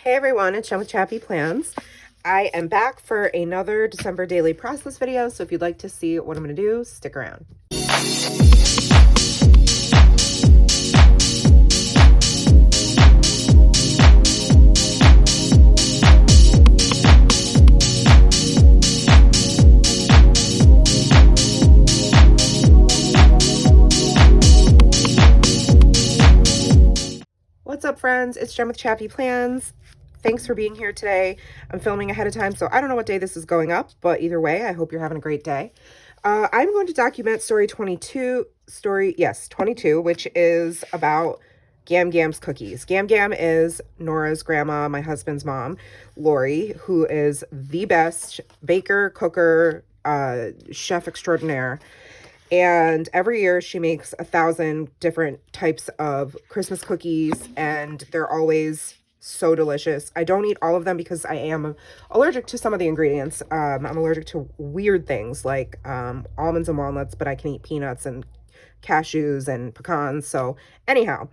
Hey everyone, it's Jen with ChappyPlans. I am back for another December daily process video, so if you'd like to see what I'm going to do, stick around. What's up, friends? It's Jen with ChappyPlans. Thanks for being here today. I'm filming ahead of time, so I don't know what day this is going up, but either way, I hope you're having a great day. I'm going to document story 22, which is about Gam Gam's cookies. Gam Gam is Nora's grandma, my husband's mom, Lori, who is the best baker, cooker, chef extraordinaire. And every year she makes 1,000 different types of Christmas cookies, and they're always so delicious. I don't eat all of them because I am allergic to some of the ingredients. I'm allergic to weird things like almonds and walnuts, but I can eat peanuts and cashews and pecans. So anyhow,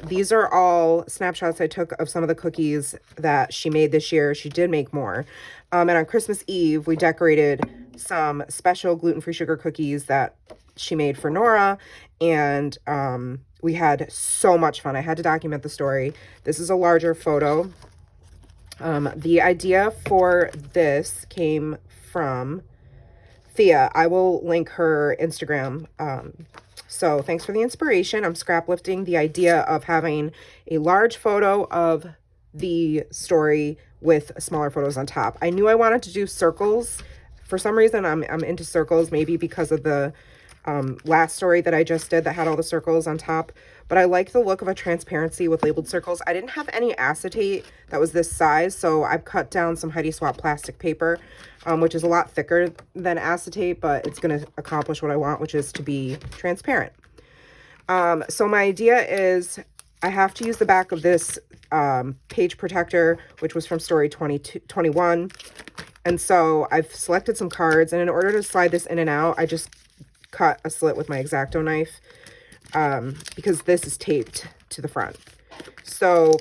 these are all snapshots I took of some of the cookies that she made this year. She did make more. And on Christmas Eve, we decorated some special gluten-free sugar cookies that she made for Nora. And we had so much fun. I had to document the story. This is a larger photo. The idea for this came from Thea. I will link her Instagram. So thanks for the inspiration. I'm scrap lifting the idea of having a large photo of the story with smaller photos on top. I knew I wanted to do circles. For some reason, I'm into circles, maybe because of the last story that I just did that had all the circles on top. But I like the look of a transparency with labeled circles. I didn't have any acetate that was this size, so I've cut down some Heidi Swap plastic paper, which is a lot thicker than acetate, but it's going to accomplish what I want, which is to be transparent. So my idea is I have to use the back of this page protector, which was from story 21. And so I've selected some cards, and in order to slide this in and out, I just cut a slit with my X-Acto knife because this is taped to the front. So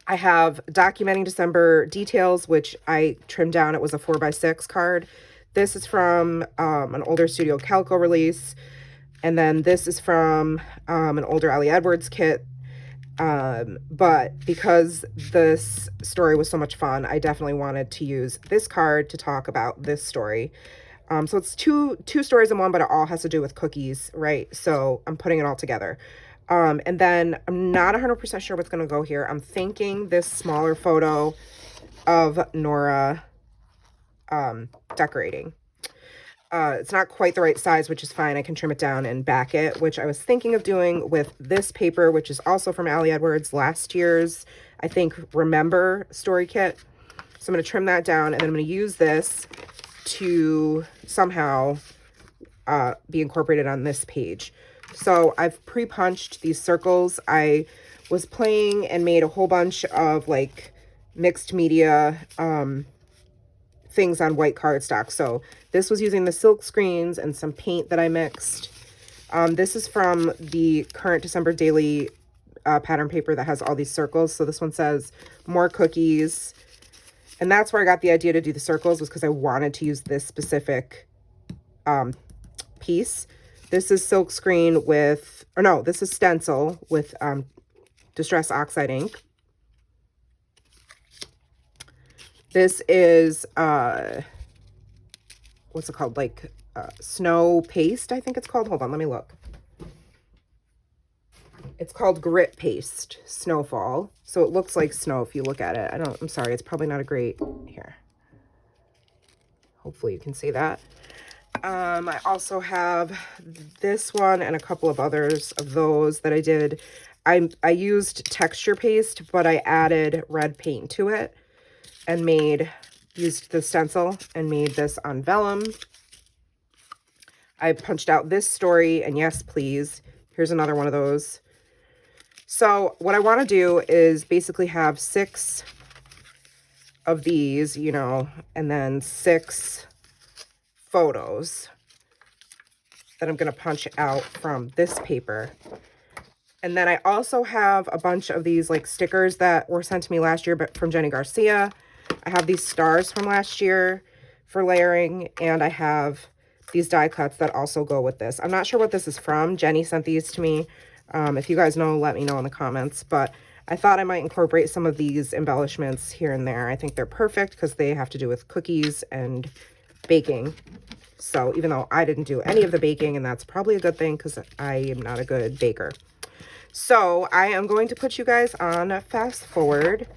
I have documenting December details, which I trimmed down. It was a 4x6 card. This is from an older Studio Calico release. And then this is from an older Ellie Edwards kit. But because this story was so much fun, I definitely wanted to use this card to talk about this story. So it's two stories in one, but it all has to do with cookies, right? So I'm putting it all together. And then I'm not 100% sure what's going to go here. I'm thinking this smaller photo of Nora decorating. It's not quite the right size, which is fine. I can trim it down and back it, which I was thinking of doing with this paper, which is also from Ellie Edwards, last year's, I think, Remember story kit. So I'm going to trim that down, and then I'm going to use this to somehow be incorporated on this page. So I've pre-punched these circles. I was playing and made a whole bunch of like mixed media things on white cardstock. So this was using the silk screens and some paint that I mixed. This is from the current December daily pattern paper that has all these circles. So this one says more cookies. And that's where I got the idea to do the circles, was because I wanted to use this specific piece. This is silk screen with, or no, this is stencil with Distress Oxide ink. This is, what's it called? Like snow paste, I think it's called. Hold on, let me look. It's called Grit Paste Snowfall. So it looks like snow if you look at it. I'm sorry, it's probably not a great, here. Hopefully you can see that. I also have this one and a couple of others of those that I did. I used texture paste, but I added red paint to it and used the stencil and made this on vellum. I punched out this story, and yes, please, here's another one of those. So what I want to do is basically have 6 of these, you know, and then 6 photos that I'm going to punch out from this paper. And then I also have a bunch of these like stickers that were sent to me last year, but from Jenny Garcia. I have these stars from last year for layering, and I have these die cuts that also go with this. I'm not sure what this is from. Jenny sent these to me. If you guys know, let me know in the comments, but I thought I might incorporate some of these embellishments here and there. I think they're perfect because they have to do with cookies and baking. So even though I didn't do any of the baking, and that's probably a good thing because I am not a good baker. So I am going to put you guys on fast forward,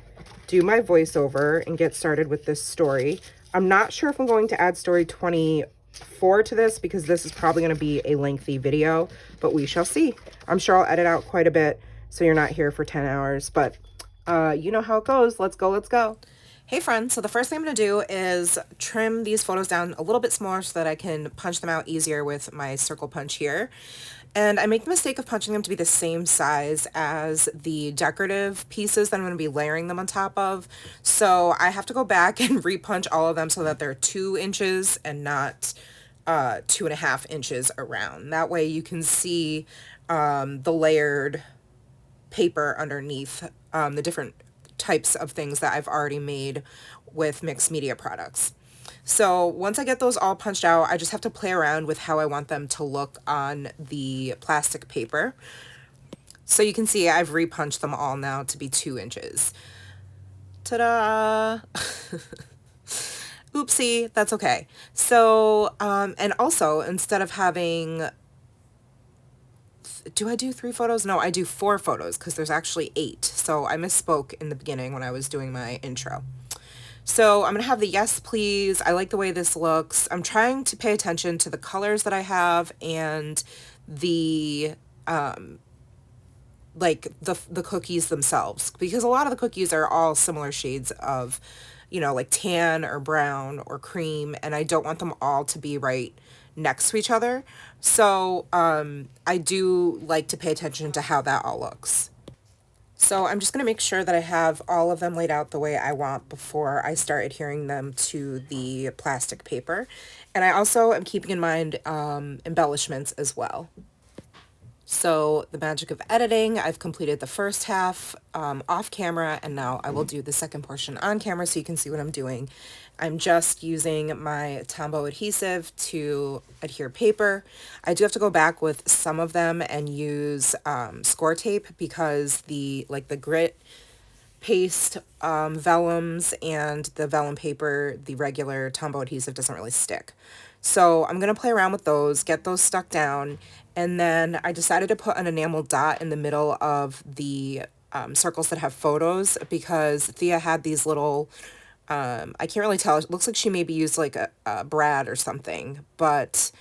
do my voiceover, and get started with this story. I'm not sure if I'm going to add story 24 to this because this is probably going to be a lengthy video, but we shall see. I'm sure I'll edit out quite a bit so you're not here for 10 hours, but you know how it goes. Let's go, let's go. Hey friends, so the first thing I'm going to do is trim these photos down a little bit smaller so that I can punch them out easier with my circle punch here. And I make the mistake of punching them to be the same size as the decorative pieces that I'm going to be layering them on top of. So I have to go back and repunch all of them so that they're 2 inches and not 2.5 inches around. That way you can see the layered paper underneath the different types of things that I've already made with mixed media products. So once I get those all punched out, I just have to play around with how I want them to look on the plastic paper. So you can see I've repunched them all now to be 2 inches. Ta-da! Oopsie, that's okay. So, and also instead of having, do I do 3 photos? No, I do 4 photos because there's actually 8. So I misspoke in the beginning when I was doing my intro. So I'm going to have the yes, please. I like the way this looks. I'm trying to pay attention to the colors that I have and the, like the cookies themselves, because a lot of the cookies are all similar shades of, you know, like tan or brown or cream, and I don't want them all to be right next to each other. So I do like to pay attention to how that all looks. So I'm just going to make sure that I have all of them laid out the way I want before I start adhering them to the plastic paper. And I also am keeping in mind embellishments as well. So the magic of editing, I've completed the first half off camera, and now I will do the second portion on camera so you can see what I'm doing. I'm just using my Tombow adhesive to adhere paper. I do have to go back with some of them and use score tape because the grit paste vellums and the vellum paper, the regular Tombow adhesive doesn't really stick. So I'm going to play around with those, get those stuck down, and then I decided to put an enamel dot in the middle of the circles that have photos because Thea had these little, I can't really tell, it looks like she maybe used like a brad or something, but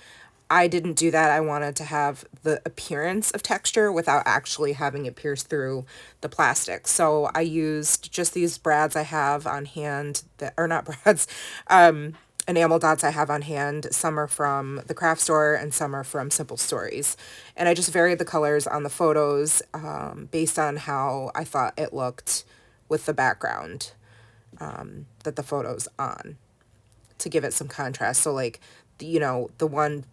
I didn't do that. I wanted to have the appearance of texture without actually having it pierce through the plastic. So I used just these brads I have on hand, that, or not brads, enamel dots I have on hand. Some are from the craft store and some are from Simple Stories. And I just varied the colors on the photos based on how I thought it looked with the background that the photo's on to give it some contrast. So like, you know, the one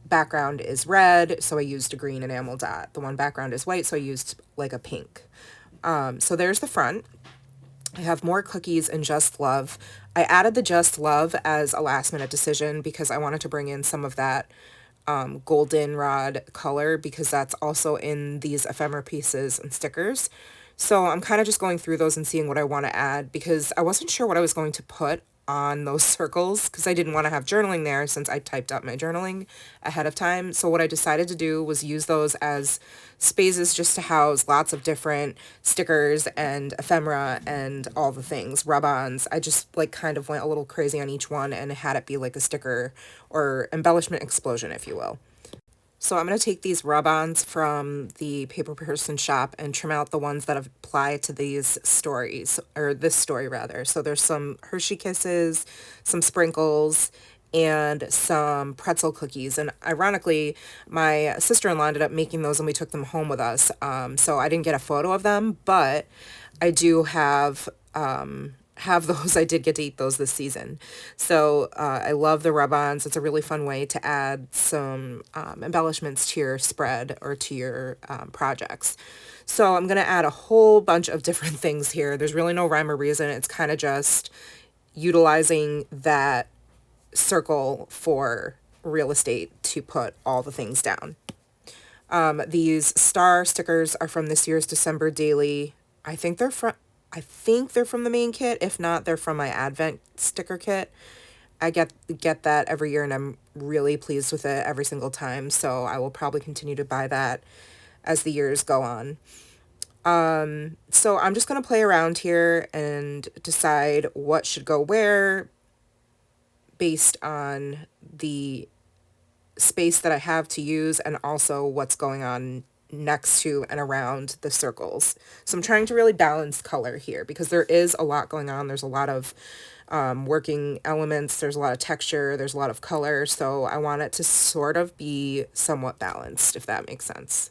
background is red, so I used a green enamel dot. The one background is white, so I used like a pink. So there's the front. I have more cookies and Just Love. I added the Just Love as a last minute decision because I wanted to bring in some of that goldenrod color because that's also in these ephemera pieces and stickers. So I'm kind of just going through those and seeing what I want to add because I wasn't sure what I was going to put on those circles because I didn't want to have journaling there since I typed up my journaling ahead of time. So what I decided to do was use those as spaces just to house lots of different stickers and ephemera and all the things, rub-ons. I just like kind of went a little crazy on each one and had it be like a sticker or embellishment explosion, if you will. So I'm going to take these rub-ons from the Paper Person shop and trim out the ones that apply to these stories, or this story rather. So there's some Hershey Kisses, some sprinkles, and some pretzel cookies. And ironically, my sister-in-law ended up making those and we took them home with us. So I didn't get a photo of them, but I do have have those. I did get to eat those this season. So I love the rub-ons. It's a really fun way to add some embellishments to your spread or to your projects. So I'm going to add a whole bunch of different things here. There's really no rhyme or reason. It's kind of just utilizing that circle for real estate to put all the things down. These star stickers are from this year's December daily. I think they're from the main kit. If not, they're from my Advent sticker kit. I get that every year, and I'm really pleased with it every single time. So I will probably continue to buy that as the years go on. So I'm just going to play around here and decide what should go where based on the space that I have to use and also what's going on next to and around the circles. So I'm trying to really balance color here because there is a lot going on. There's a lot of working elements. There's a lot of texture. There's a lot of color. So I want it to sort of be somewhat balanced, if that makes sense.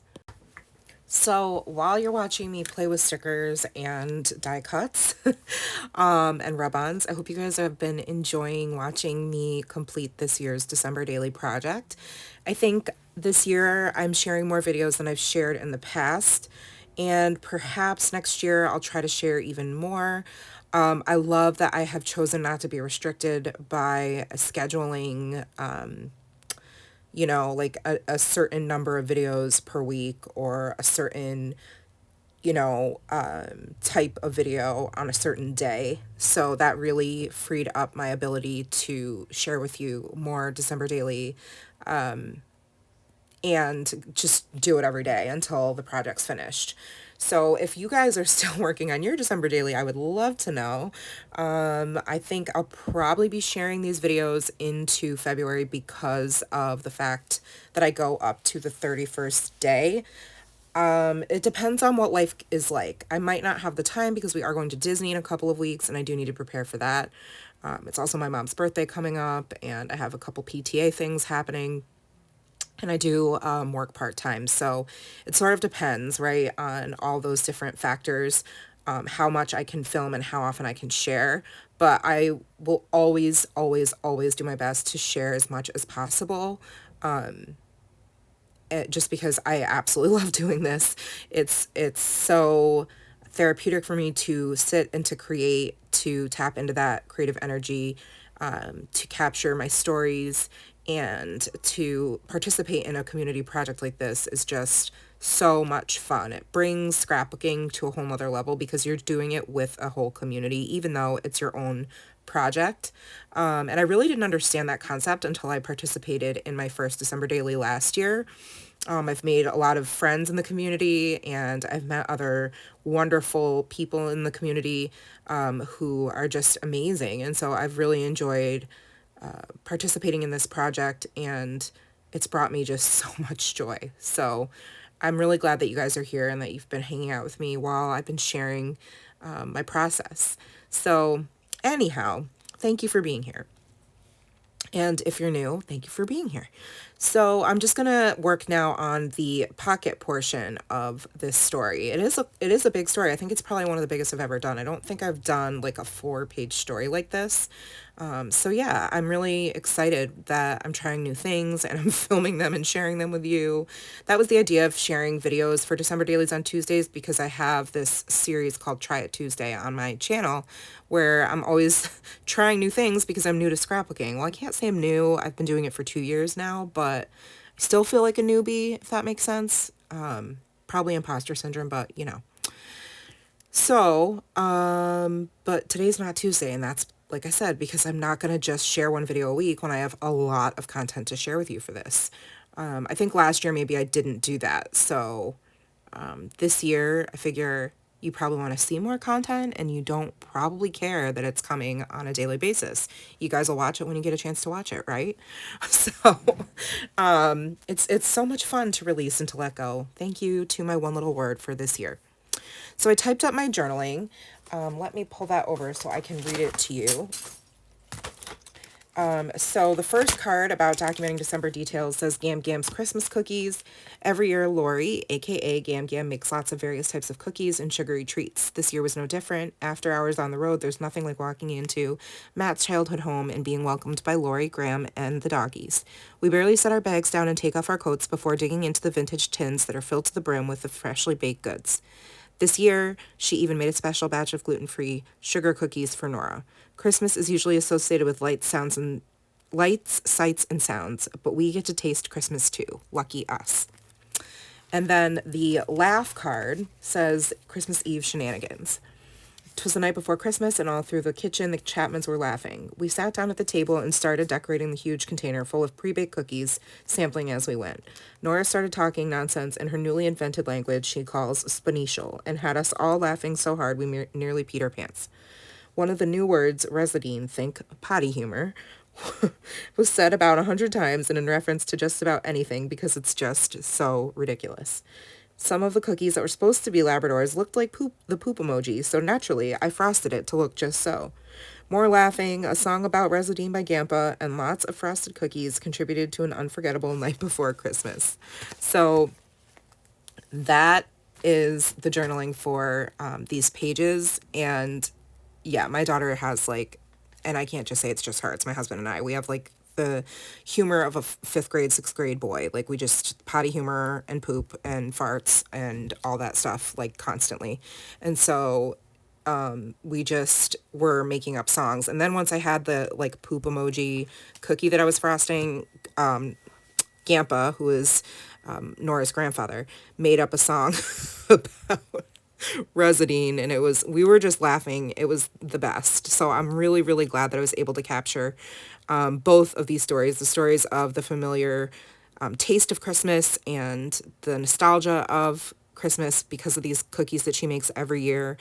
So while you're watching me play with stickers and die cuts and rub-ons, I hope you guys have been enjoying watching me complete this year's December daily project. I think this year I'm sharing more videos than I've shared in the past, and perhaps next year I'll try to share even more. I love that I have chosen not to be restricted by scheduling you know, like a certain number of videos per week or a certain, you know, type of video on a certain day. So that really freed up my ability to share with you more December daily and just do it every day until the project's finished. So if you guys are still working on your December daily, I would love to know. I think I'll probably be sharing these videos into February because of the fact that I go up to the 31st day. It depends on what life is like. I might not have the time because we are going to Disney in a couple of weeks and I do need to prepare for that. It's also my mom's birthday coming up and I have a couple PTA things happening. And I do work part-time, so it sort of depends, right, on all those different factors, how much I can film and how often I can share. But I will always, always, always do my best to share as much as possible, just because I absolutely love doing this. It's so therapeutic for me to sit and to create, to tap into that creative energy, to capture my stories, and to participate in a community project like this is just so much fun. It brings scrapbooking to a whole nother level because you're doing it with a whole community, even though it's your own project. And I really didn't understand that concept until I participated in my first December daily last year. I've made a lot of friends in the community and I've met other wonderful people in the community who are just amazing. And so I've really enjoyed participating in this project, and it's brought me just so much joy. So I'm really glad that you guys are here and that you've been hanging out with me while I've been sharing my process. So anyhow, thank you for being here. And if you're new, thank you for being here. So I'm just going to work now on the pocket portion of this story. It is a big story. I think it's probably one of the biggest I've ever done. I don't think I've done like a 4-page story like this. So yeah, I'm really excited that I'm trying new things and I'm filming them and sharing them with you. That was the idea of sharing videos for December dailies on Tuesdays, because I have this series called Try It Tuesday on my channel where I'm always trying new things because I'm new to scrapbooking. Well, I can't say I'm new. I've been doing it for 2 years now, but I still feel like a newbie, if that makes sense. Probably imposter syndrome, but you know. So, but today's not Tuesday, and that's, like I said, because I'm not going to just share one video a week when I have a lot of content to share with you for this. I think last year maybe I didn't do that. So this year I figure you probably want to see more content and you don't probably care that it's coming on a daily basis. You guys will watch it when you get a chance to watch it, right? So it's so much fun to release and to let go. Thank you to my one little word for this year. So I typed up my journaling. Let me pull that over so I can read it to you. So the first card about documenting December details says Gam Gam's Christmas cookies. Every year, Lori, aka Gam Gam, makes lots of various types of cookies and sugary treats. This year was no different. After hours on the road, there's nothing like walking into Matt's childhood home and being welcomed by Lori, Graham, and the doggies. We barely set our bags down and take off our coats before digging into the vintage tins that are filled to the brim with the freshly baked goods. This year, she even made a special batch of gluten-free sugar cookies for Nora. Christmas is usually associated with lights, sights, and sounds, but we get to taste Christmas too. Lucky us. And then the laugh card says Christmas Eve shenanigans. 'Twas the night before Christmas, and all through the kitchen, the Chapmans were laughing. We sat down at the table and started decorating the huge container full of pre-baked cookies, sampling as we went. Nora started talking nonsense in her newly invented language she calls Spanishal, and had us all laughing so hard we nearly peed our pants. One of the new words, residine, think potty humor, was said about 100 times and in reference to just about anything because it's just so ridiculous. Some of the cookies that were supposed to be Labradors looked like the poop emoji, so naturally I frosted it to look just so. More laughing, a song about Residine by Gampa, and lots of frosted cookies contributed to an unforgettable night before Christmas. So that is the journaling for these pages. And yeah, my daughter has like, and I can't just say it's just her, it's my husband and I. We have like the humor of a fifth grade, sixth grade boy. Like we just potty humor and poop and farts and all that stuff like constantly. And so we just were making up songs. And then once I had the like poop emoji cookie that I was frosting, Gampa, who is Nora's grandfather, made up a song about Residine, and we were just laughing. It was the best. So I'm really, really glad that I was able to capture both of these stories, the stories of the familiar taste of Christmas and the nostalgia of Christmas because of these cookies that she makes every year,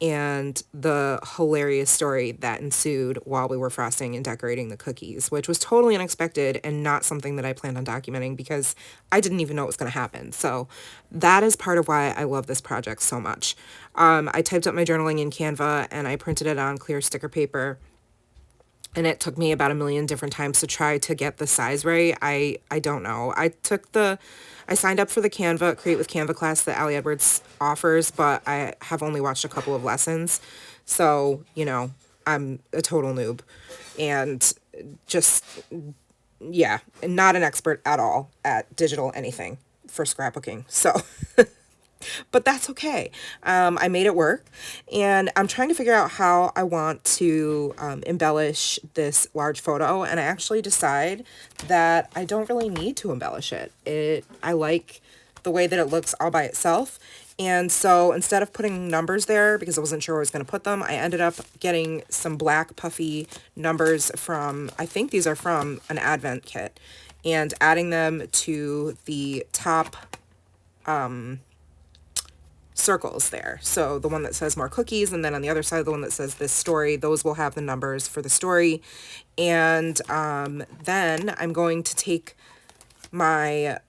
and the hilarious story that ensued while we were frosting and decorating the cookies, which was totally unexpected and not something that I planned on documenting because I didn't even know it was going to happen. So that is part of why I love this project so much. I typed up my journaling in Canva and I printed it on clear sticker paper. And it took me about 1 million different times to try to get the size right. I don't know. I signed up for the Create with Canva class that Allie Edwards offers, but I have only watched a couple of lessons. So, you know, I'm a total noob. And just, yeah, not an expert at all at digital anything for scrapbooking. So... but that's okay. I made it work, and I'm trying to figure out how I want to embellish this large photo, and I actually decide that I don't really need to embellish it. I like the way that it looks all by itself, and so instead of putting numbers there, because I wasn't sure where I was going to put them, I ended up getting some black puffy numbers from, I think these are from an Advent kit, and adding them to the top circles there. So the one that says more cookies, and then on the other side, the one that says this story, those will have the numbers for the story. And then I'm going to take my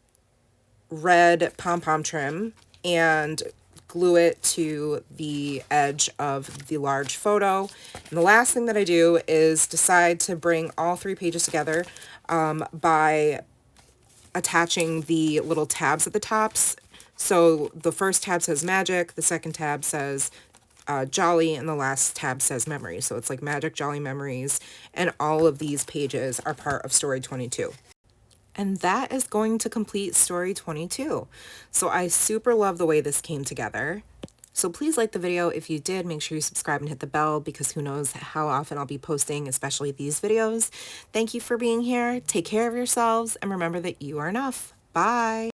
red pom-pom trim and glue it to the edge of the large photo. And the last thing that I do is decide to bring all 3 pages together by attaching the little tabs at the tops. So the first tab says magic, the second tab says jolly, and the last tab says memories. So it's like magic, jolly, memories, and all of these pages are part of story 22. And that is going to complete story 22. So I super love the way this came together. So please like the video. If you did, make sure you subscribe and hit the bell, because who knows how often I'll be posting, especially these videos. Thank you for being here. Take care of yourselves, and remember that you are enough. Bye.